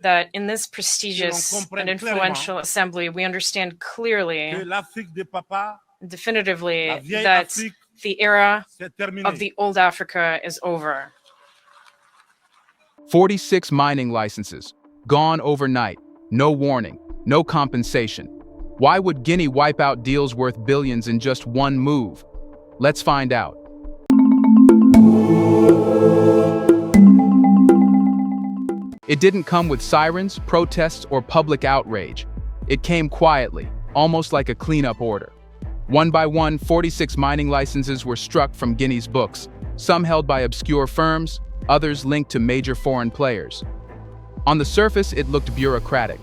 that in this prestigious and influential assembly, we understand clearly, definitively, that the era of the old Africa is over. 46 mining licenses, gone overnight, no warning, no compensation. Why would Guinea wipe out deals worth billions in just one move? Let's find out. It didn't come with sirens, protests, or public outrage. It came quietly, almost like a cleanup order. One by one, 46 mining licenses were struck from Guinea's books, some held by obscure firms, others linked to major foreign players. On the surface, it looked bureaucratic,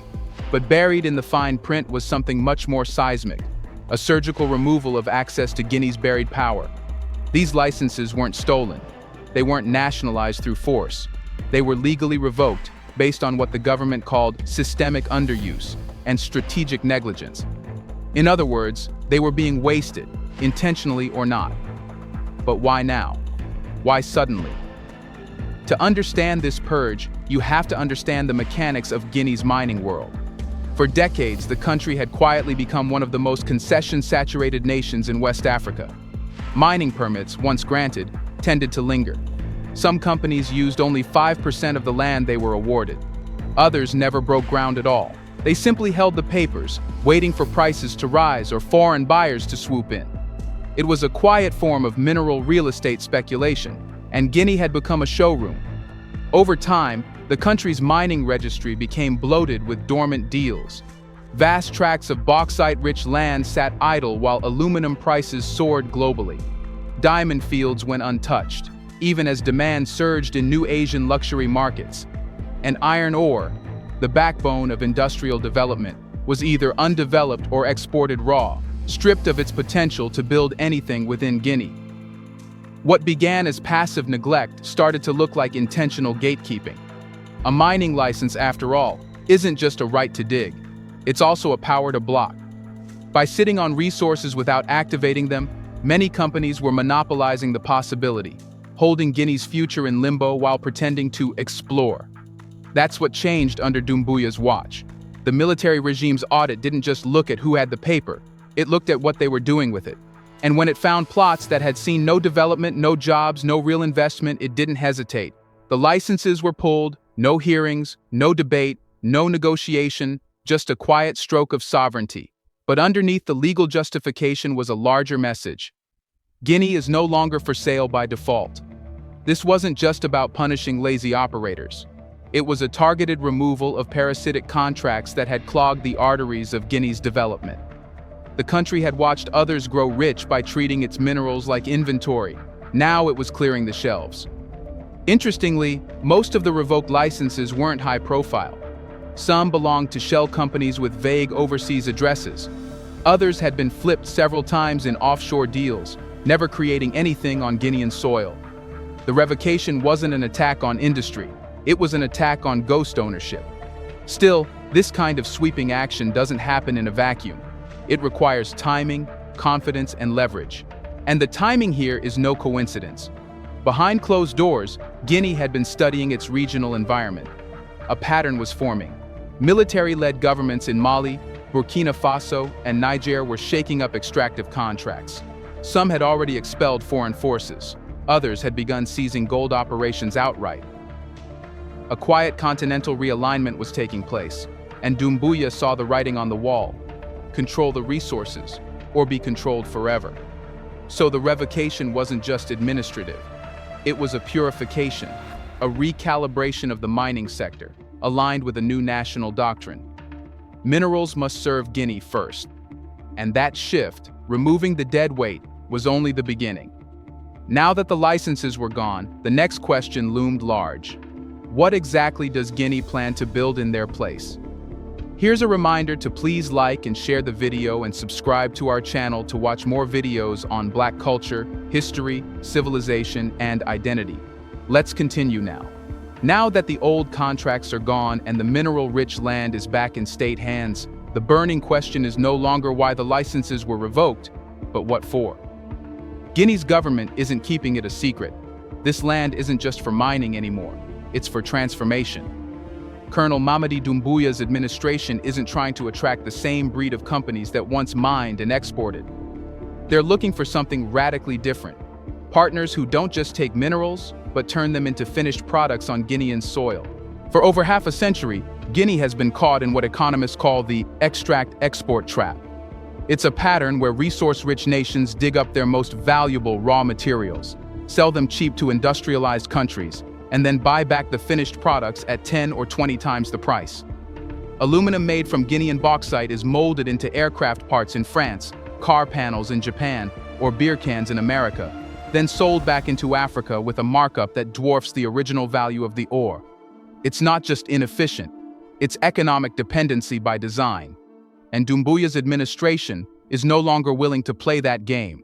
but buried in the fine print was something much more seismic, a surgical removal of access to Guinea's buried power. These licenses weren't stolen. They weren't nationalized through force. They were legally revoked based on what the government called systemic underuse and strategic negligence. In other words, they were being wasted, intentionally or not. But why now? Why suddenly? To understand this purge, you have to understand the mechanics of Guinea's mining world. For decades, the country had quietly become one of the most concession-saturated nations in West Africa. Mining permits, once granted, tended to linger. Some companies used only 5% of the land they were awarded. Others never broke ground at all. They simply held the papers, waiting for prices to rise or foreign buyers to swoop in. It was a quiet form of mineral real estate speculation, and Guinea had become a showroom. Over time, the country's mining registry became bloated with dormant deals. Vast tracts of bauxite-rich land sat idle while aluminum prices soared globally. Diamond fields went untouched, even as demand surged in new Asian luxury markets. And iron ore, the backbone of industrial development, was either undeveloped or exported raw, stripped of its potential to build anything within Guinea. What began as passive neglect started to look like intentional gatekeeping. A mining license, after all, isn't just a right to dig. It's also a power to block. By sitting on resources without activating them, many companies were monopolizing the possibility, holding Guinea's future in limbo while pretending to explore. That's what changed under Doumbouya's watch. The military regime's audit didn't just look at who had the paper, it looked at what they were doing with it. And when it found plots that had seen no development, no jobs, no real investment, it didn't hesitate. The licenses were pulled, no hearings, no debate, no negotiation, just a quiet stroke of sovereignty. But underneath the legal justification was a larger message. Guinea is no longer for sale by default. This wasn't just about punishing lazy operators. It was a targeted removal of parasitic contracts that had clogged the arteries of Guinea's development. The country had watched others grow rich by treating its minerals like inventory. Now it was clearing the shelves. Interestingly, most of the revoked licenses weren't high profile. Some belonged to shell companies with vague overseas addresses. Others had been flipped several times in offshore deals, never creating anything on Guinean soil. The revocation wasn't an attack on industry, it was an attack on ghost ownership. Still, this kind of sweeping action doesn't happen in a vacuum. It requires timing, confidence, and leverage. And the timing here is no coincidence. Behind closed doors, Guinea had been studying its regional environment. A pattern was forming. Military-led governments in Mali, Burkina Faso, and Niger were shaking up extractive contracts. Some had already expelled foreign forces. Others had begun seizing gold operations outright. A quiet continental realignment was taking place, and Doumbouya saw the writing on the wall: control the resources, or be controlled forever. So the revocation wasn't just administrative. It was a purification, a recalibration of the mining sector, aligned with a new national doctrine. Minerals must serve Guinea first. And that shift, removing the dead weight, was only the beginning. Now that the licenses were gone, the next question loomed large. What exactly does Guinea plan to build in their place? Here's a reminder to please like and share the video and subscribe to our channel to watch more videos on Black culture, history, civilization, and identity. Let's continue now. Now that the old contracts are gone and the mineral-rich land is back in state hands, the burning question is no longer why the licenses were revoked, but what for. Guinea's government isn't keeping it a secret. This land isn't just for mining anymore, it's for transformation. Colonel Mamadi Doumbouya's administration isn't trying to attract the same breed of companies that once mined and exported. They're looking for something radically different. Partners who don't just take minerals, but turn them into finished products on Guinean soil. For over half a century, Guinea has been caught in what economists call the extract-export trap. It's a pattern where resource-rich nations dig up their most valuable raw materials, sell them cheap to industrialized countries, and then buy back the finished products at 10 or 20 times the price. Aluminum made from Guinean bauxite is molded into aircraft parts in France, car panels in Japan, or beer cans in America, then sold back into Africa with a markup that dwarfs the original value of the ore. It's not just inefficient, it's economic dependency by design. And Doumbouya's administration is no longer willing to play that game.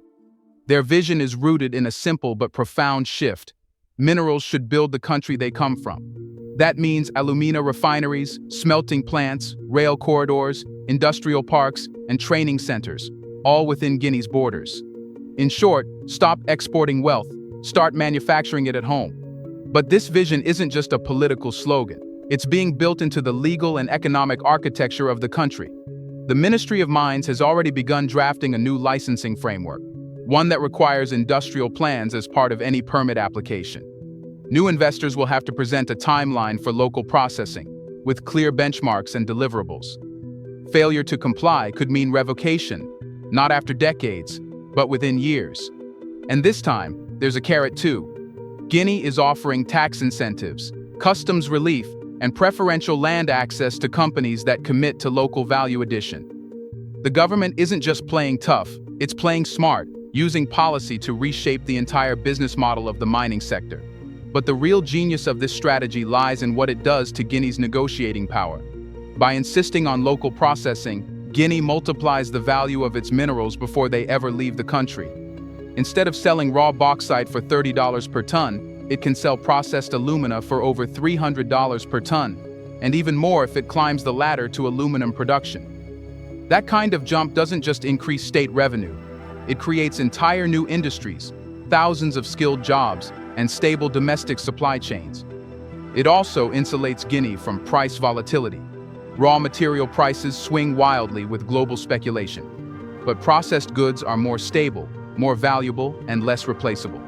Their vision is rooted in a simple but profound shift. Minerals should build the country they come from. That means alumina refineries, smelting plants, rail corridors, industrial parks, and training centers, all within Guinea's borders. In short, stop exporting wealth, start manufacturing it at home. But this vision isn't just a political slogan. It's being built into the legal and economic architecture of the country. The Ministry of Mines has already begun drafting a new licensing framework, one that requires industrial plans as part of any permit application. New investors will have to present a timeline for local processing, with clear benchmarks and deliverables. Failure to comply could mean revocation, not after decades, but within years. And this time, there's a carrot too. Guinea is offering tax incentives, customs relief, and preferential land access to companies that commit to local value addition. The government isn't just playing tough, it's playing smart, using policy to reshape the entire business model of the mining sector. But the real genius of this strategy lies in what it does to Guinea's negotiating power. By insisting on local processing, Guinea multiplies the value of its minerals before they ever leave the country. Instead of selling raw bauxite for $30 per ton, it can sell processed alumina for over $300 per ton, and even more if it climbs the ladder to aluminum production. That kind of jump doesn't just increase state revenue, it creates entire new industries, thousands of skilled jobs, and stable domestic supply chains. It also insulates Guinea from price volatility. Raw material prices swing wildly with global speculation, but processed goods are more stable, more valuable, and less replaceable.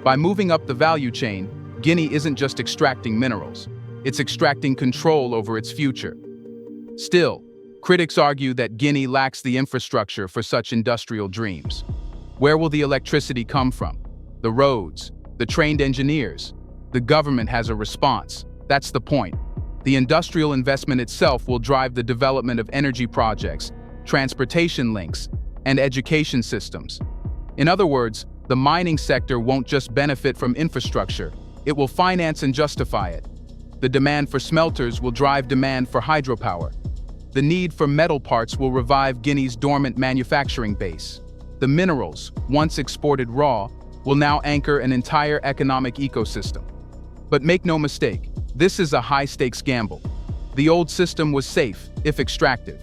By moving up the value chain, Guinea isn't just extracting minerals, it's extracting control over its future. Still, critics argue that Guinea lacks the infrastructure for such industrial dreams. Where will the electricity come from? The roads, the trained engineers? The government has a response. That's the point. The industrial investment itself will drive the development of energy projects, transportation links, and education systems. In other words, the mining sector won't just benefit from infrastructure, it will finance and justify it. The demand for smelters will drive demand for hydropower. The need for metal parts will revive Guinea's dormant manufacturing base. The minerals, once exported raw, will now anchor an entire economic ecosystem. But make no mistake, this is a high-stakes gamble. The old system was safe, if extractive.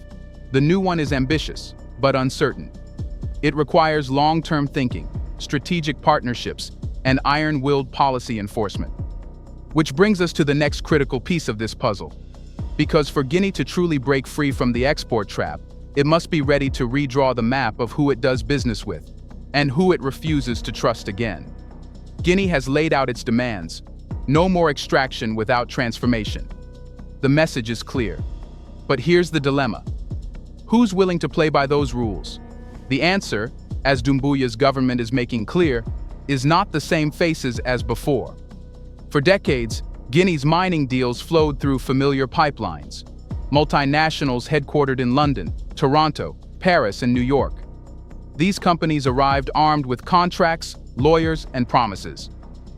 The new one is ambitious, but uncertain. It requires long-term thinking, strategic partnerships, and iron-willed policy enforcement. Which brings us to the next critical piece of this puzzle. Because for Guinea to truly break free from the export trap, it must be ready to redraw the map of who it does business with, and who it refuses to trust again. Guinea has laid out its demands. No more extraction without transformation. The message is clear. But here's the dilemma. Who's willing to play by those rules? The answer, as Doumbouya's government is making clear, is not the same faces as before. For decades, Guinea's mining deals flowed through familiar pipelines. Multinationals headquartered in London, Toronto, Paris, and New York. These companies arrived armed with contracts, lawyers, and promises.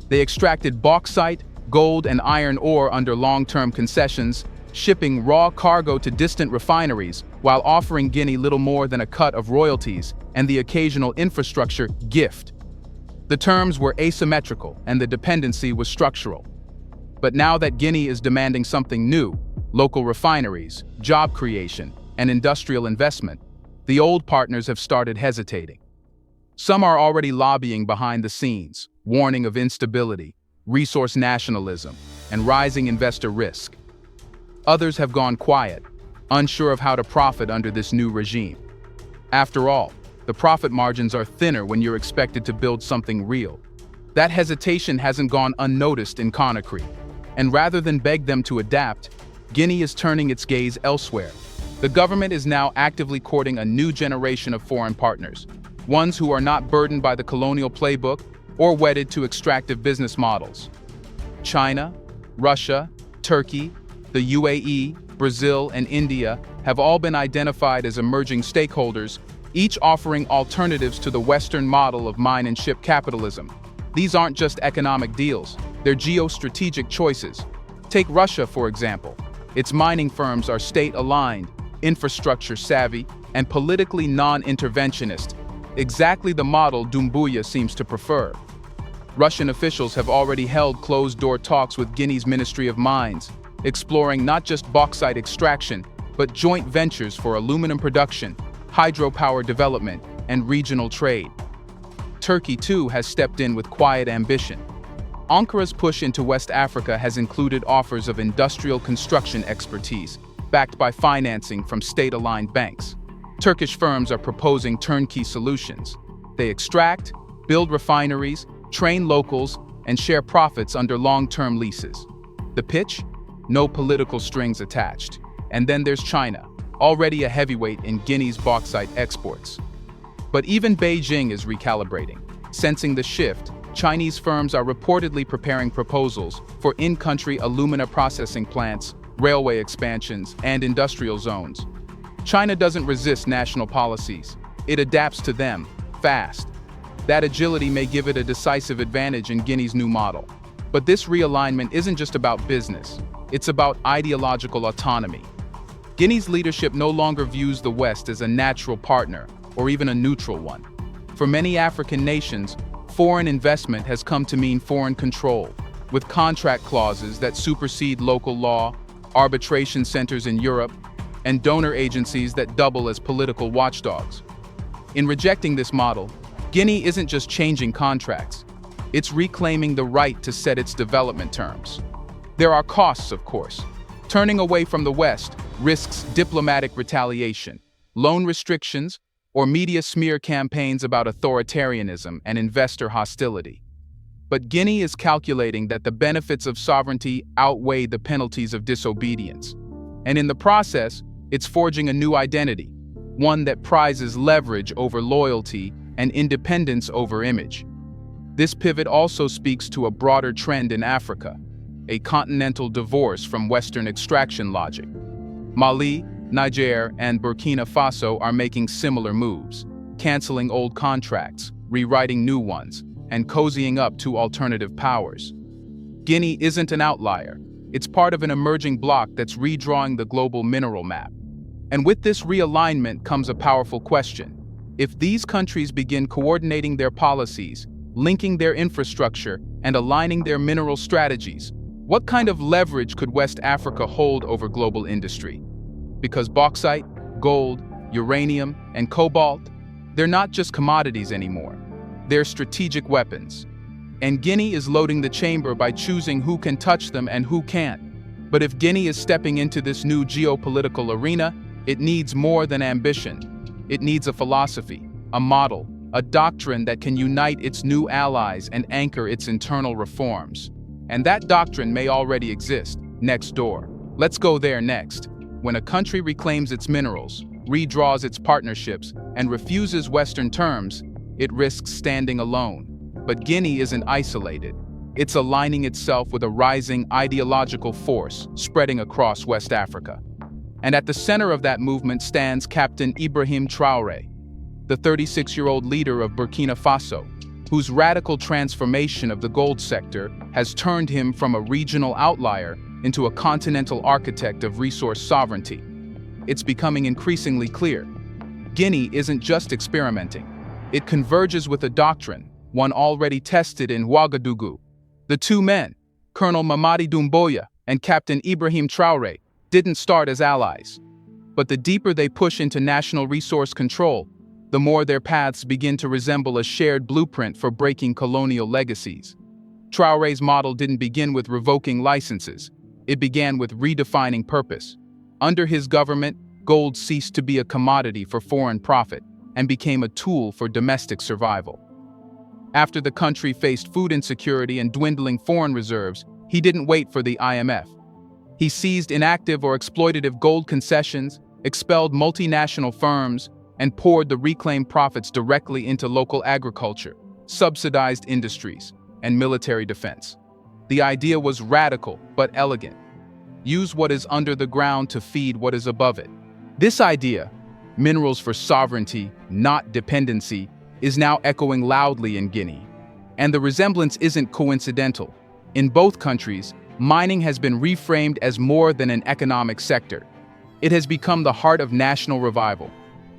They extracted bauxite, gold, and iron ore under long-term concessions, shipping raw cargo to distant refineries while offering Guinea little more than a cut of royalties and the occasional infrastructure gift. The terms were asymmetrical and the dependency was structural. But now that Guinea is demanding something new, local refineries, job creation, and industrial investment, the old partners have started hesitating. Some are already lobbying behind the scenes, warning of instability, resource nationalism, and rising investor risk. Others have gone quiet, unsure of how to profit under this new regime. After all, the profit margins are thinner when you're expected to build something real. That hesitation hasn't gone unnoticed in Conakry, and rather than beg them to adapt, Guinea is turning its gaze elsewhere. The government is now actively courting a new generation of foreign partners, ones who are not burdened by the colonial playbook or wedded to extractive business models. China, Russia, Turkey, the UAE, Brazil, and India have all been identified as emerging stakeholders, each offering alternatives to the Western model of mine and ship capitalism. These aren't just economic deals, they're geostrategic choices. Take Russia, for example. Its mining firms are state-aligned, infrastructure-savvy, and politically non-interventionist, exactly the model Doumbouya seems to prefer. Russian officials have already held closed-door talks with Guinea's Ministry of Mines, exploring not just bauxite extraction, but joint ventures for aluminum production, hydropower development, and regional trade. Turkey, too, has stepped in with quiet ambition. Ankara's push into West Africa has included offers of industrial construction expertise, backed by financing from state-aligned banks. Turkish firms are proposing turnkey solutions. They extract, build refineries, train locals, and share profits under long-term leases. The pitch? No political strings attached. And then there's China, already a heavyweight in Guinea's bauxite exports. But even Beijing is recalibrating. Sensing the shift, Chinese firms are reportedly preparing proposals for in-country alumina processing plants, railway expansions, and industrial zones. China doesn't resist national policies. It adapts to them, fast. That agility may give it a decisive advantage in Guinea's new model. But this realignment isn't just about business. It's about ideological autonomy. Guinea's leadership no longer views the West as a natural partner or even a neutral one. For many African nations, foreign investment has come to mean foreign control, with contract clauses that supersede local law, arbitration centers in Europe, and donor agencies that double as political watchdogs. In rejecting this model, Guinea isn't just changing contracts, it's reclaiming the right to set its development terms. There are costs, of course. Turning away from the West risks diplomatic retaliation, loan restrictions, or media smear campaigns about authoritarianism and investor hostility. But Guinea is calculating that the benefits of sovereignty outweigh the penalties of disobedience. And in the process, it's forging a new identity, one that prizes leverage over loyalty and independence over image. This pivot also speaks to a broader trend in Africa, a continental divorce from Western extraction logic. Mali, Niger, and Burkina Faso are making similar moves, canceling old contracts, rewriting new ones, and cozying up to alternative powers. Guinea isn't an outlier. It's part of an emerging bloc that's redrawing the global mineral map. And with this realignment comes a powerful question. If these countries begin coordinating their policies, linking their infrastructure, and aligning their mineral strategies, what kind of leverage could West Africa hold over global industry? Because bauxite, gold, uranium, and cobalt, they're not just commodities anymore. They're strategic weapons. And Guinea is loading the chamber by choosing who can touch them and who can't. But if Guinea is stepping into this new geopolitical arena, it needs more than ambition. It needs a philosophy, a model, a doctrine that can unite its new allies and anchor its internal reforms. And that doctrine may already exist, next door. Let's go there next. When a country reclaims its minerals, redraws its partnerships, and refuses Western terms, it risks standing alone. But Guinea isn't isolated. It's aligning itself with a rising ideological force spreading across West Africa. And at the center of that movement stands Captain Ibrahim Traoré, the 36-year-old leader of Burkina Faso, whose radical transformation of the gold sector has turned him from a regional outlier into a continental architect of resource sovereignty. It's becoming increasingly clear. Guinea isn't just experimenting. It converges with a doctrine, one already tested in Ouagadougou. The two men, Colonel Mamadi Doumbouya and Captain Ibrahim Traoré, didn't start as allies. But the deeper they push into national resource control, the more their paths begin to resemble a shared blueprint for breaking colonial legacies. Traoré's model didn't begin with revoking licenses. it began with redefining purpose. Under his government, gold ceased to be a commodity for foreign profit and became a tool for domestic survival. After the country faced food insecurity and dwindling foreign reserves, he didn't wait for the IMF. He seized inactive or exploitative gold concessions, expelled multinational firms, and poured the reclaimed profits directly into local agriculture, subsidized industries, and military defense. The idea was radical but elegant. Use what is under the ground to feed what is above it. This idea, minerals for sovereignty, not dependency, is now echoing loudly in Guinea. And the resemblance isn't coincidental. In both countries, mining has been reframed as more than an economic sector. It has become the heart of national revival.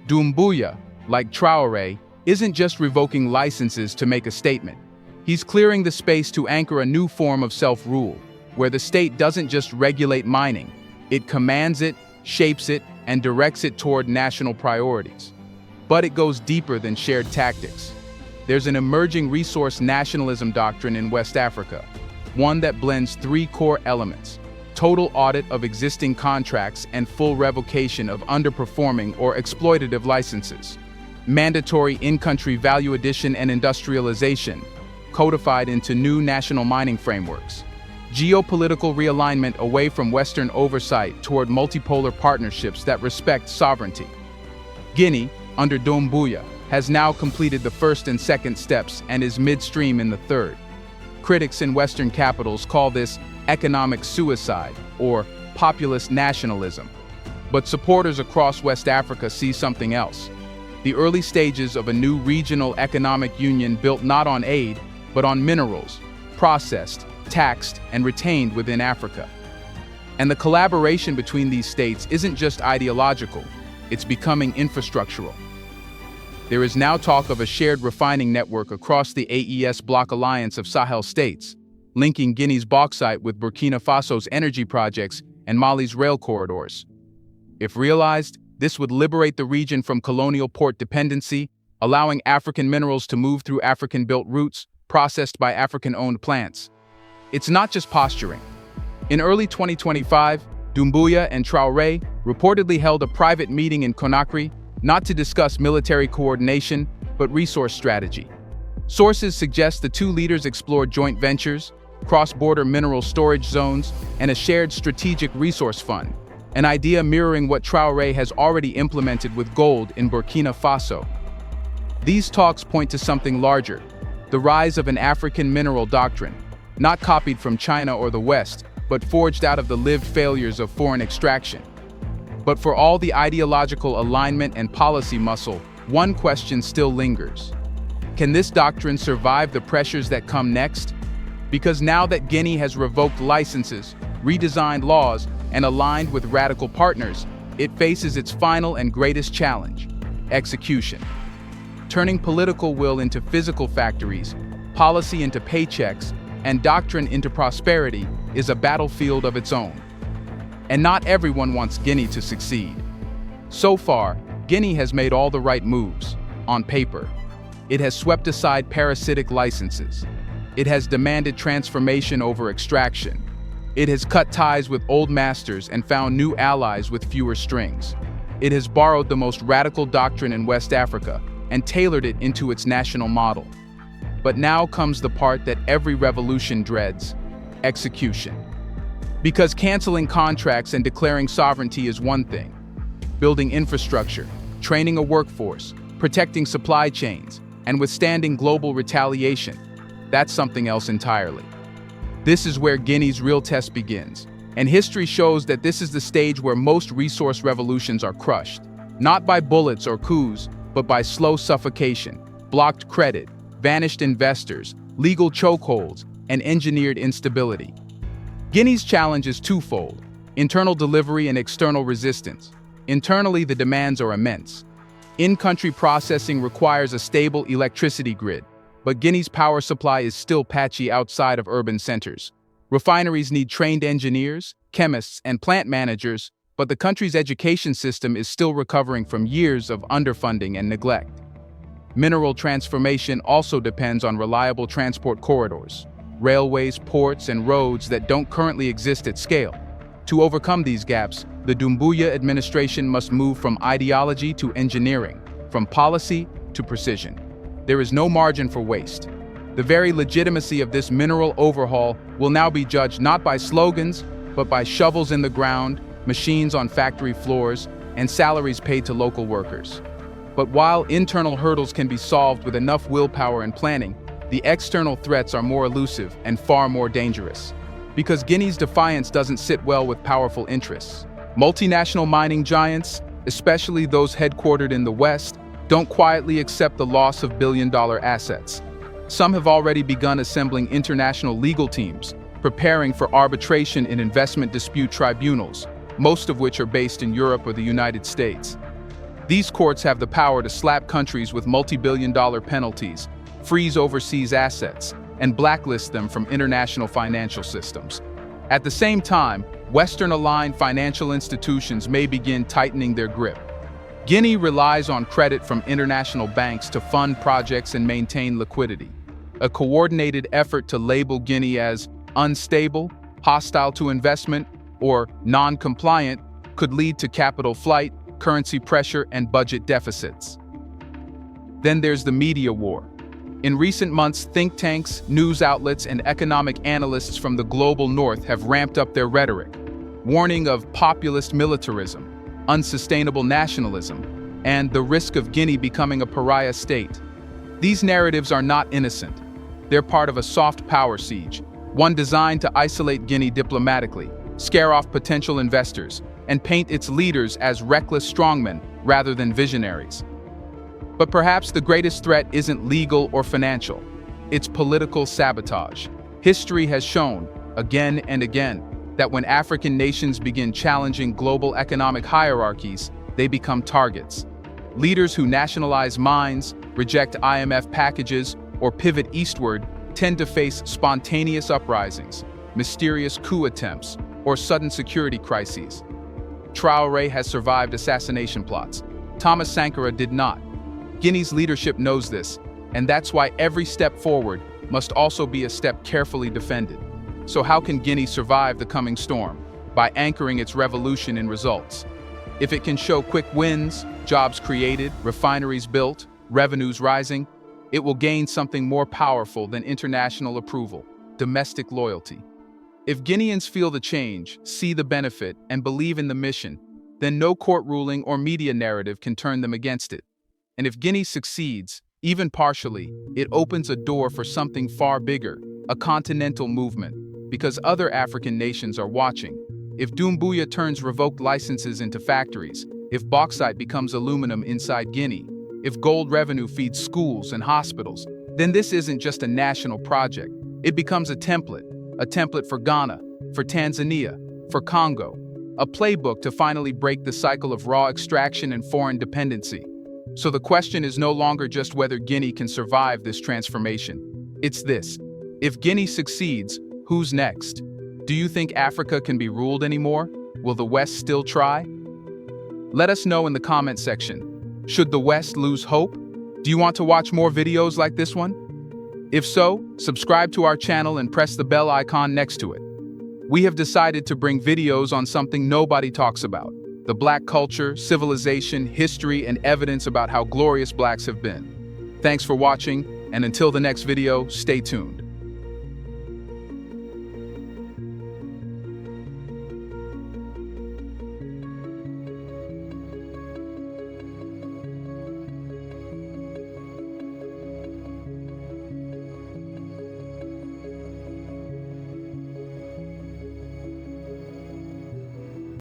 Doumbouya, like Traoré, isn't just revoking licenses to make a statement. He's clearing the space to anchor a new form of self-rule, where the state doesn't just regulate mining, it commands it, shapes it, and directs it toward national priorities. But it goes deeper than shared tactics. There's an emerging resource nationalism doctrine in West Africa, one that blends three core elements: total audit of existing contracts and full revocation of underperforming or exploitative licenses, mandatory in-country value addition and industrialization, codified into new national mining frameworks, geopolitical realignment away from Western oversight toward multipolar partnerships that respect sovereignty. Guinea, under Doumbouya, has now completed the first and second steps and is midstream in the third. Critics in Western capitals call this economic suicide or populist nationalism. But supporters across West Africa see something else: the early stages of a new regional economic union built not on aid, but on minerals, processed, taxed, and retained within Africa. And the collaboration between these states isn't just ideological, it's becoming infrastructural. There is now talk of a shared refining network across the AES Bloc Alliance of Sahel states, linking Guinea's bauxite with Burkina Faso's energy projects and Mali's rail corridors. If realized, this would liberate the region from colonial port dependency, allowing African minerals to move through African-built routes, processed by African-owned plants. It's not just posturing. In early 2025, Doumbouya and Traoré reportedly held a private meeting in Conakry, not to discuss military coordination, but resource strategy. Sources suggest the two leaders explored joint ventures, cross-border mineral storage zones, and a shared strategic resource fund, an idea mirroring what Traoré has already implemented with gold in Burkina Faso. These talks point to something larger: the rise of an African mineral doctrine, not copied from China or the West, but forged out of the lived failures of foreign extraction. But for all the ideological alignment and policy muscle, one question still lingers. Can this doctrine survive the pressures that come next? Because now that Guinea has revoked licenses, redesigned laws, and aligned with radical partners, it faces its final and greatest challenge: execution. Turning political will into physical factories, policy into paychecks, and doctrine into prosperity is a battlefield of its own. And not everyone wants Guinea to succeed. So far, Guinea has made all the right moves, on paper. It has swept aside parasitic licenses. It has demanded transformation over extraction. It has cut ties with old masters and found new allies with fewer strings. It has borrowed the most radical doctrine in West Africa and tailored it into its national model. But now comes the part that every revolution dreads: execution. Because canceling contracts and declaring sovereignty is one thing. Building infrastructure, training a workforce, protecting supply chains, and withstanding global retaliation, that's something else entirely. This is where Guinea's real test begins, and history shows that this is the stage where most resource revolutions are crushed, not by bullets or coups, but by slow suffocation, blocked credit, vanished investors, legal chokeholds, and engineered instability. Guinea's challenge is twofold: internal delivery and external resistance. Internally, the demands are immense. In-country processing requires a stable electricity grid, but Guinea's power supply is still patchy outside of urban centers. Refineries need trained engineers, chemists, and plant managers, but the country's education system is still recovering from years of underfunding and neglect. Mineral transformation also depends on reliable transport corridors. railways, ports, and roads that don't currently exist at scale. To overcome these gaps, the Doumbouya administration must move from ideology to engineering, from policy to precision. There is no margin for waste. The very legitimacy of this mineral overhaul will now be judged not by slogans, but by shovels in the ground, machines on factory floors, and salaries paid to local workers. But while internal hurdles can be solved with enough willpower and planning, the external threats are more elusive and far more dangerous. Because Guinea's defiance doesn't sit well with powerful interests. Multinational mining giants, especially those headquartered in the West, don't quietly accept the loss of billion-dollar assets. Some have already begun assembling international legal teams, preparing for arbitration in investment dispute tribunals, most of which are based in Europe or the United States. These courts have the power to slap countries with multi-billion-dollar penalties, freeze overseas assets, and blacklist them from international financial systems. At the same time, Western-aligned financial institutions may begin tightening their grip. Guinea relies on credit from international banks to fund projects and maintain liquidity. A coordinated effort to label Guinea as unstable, hostile to investment, or non-compliant could lead to capital flight, currency pressure, and budget deficits. Then there's the media war. In recent months, think tanks, news outlets, and economic analysts from the global north have ramped up their rhetoric, warning of populist militarism, unsustainable nationalism, and the risk of Guinea becoming a pariah state. These narratives are not innocent. They're part of a soft power siege, one designed to isolate Guinea diplomatically, scare off potential investors, and paint its leaders as reckless strongmen rather than visionaries. But perhaps the greatest threat isn't legal or financial. It's political sabotage. History has shown, again and again, that when African nations begin challenging global economic hierarchies, they become targets. Leaders who nationalize mines, reject IMF packages, or pivot eastward tend to face spontaneous uprisings, mysterious coup attempts, or sudden security crises. Traoré has survived assassination plots. Thomas Sankara did not. Guinea's leadership knows this, and that's why every step forward must also be a step carefully defended. So how can Guinea survive the coming storm? By anchoring its revolution in results. If it can show quick wins, jobs created, refineries built, revenues rising, it will gain something more powerful than international approval: domestic loyalty. If Guineans feel the change, see the benefit, and believe in the mission, then no court ruling or media narrative can turn them against it. And if Guinea succeeds, even partially, it opens a door for something far bigger, a continental movement, because other African nations are watching. If Doumbouya turns revoked licenses into factories, if bauxite becomes aluminum inside Guinea, if gold revenue feeds schools and hospitals, then this isn't just a national project. It becomes a template for Ghana, for Tanzania, for Congo, a playbook to finally break the cycle of raw extraction and foreign dependency. So the question is no longer just whether Guinea can survive this transformation. It's this: if Guinea succeeds, who's next? Do you think Africa can be ruled anymore? Will the West still try? Let us know in the comment section. Should the West lose hope? Do you want to watch more videos like this one? If so, subscribe to our channel and press the bell icon next to it. We have decided to bring videos on something nobody talks about: the Black culture, civilization, history, and evidence about how glorious Blacks have been. Thanks for watching, and until the next video, stay tuned.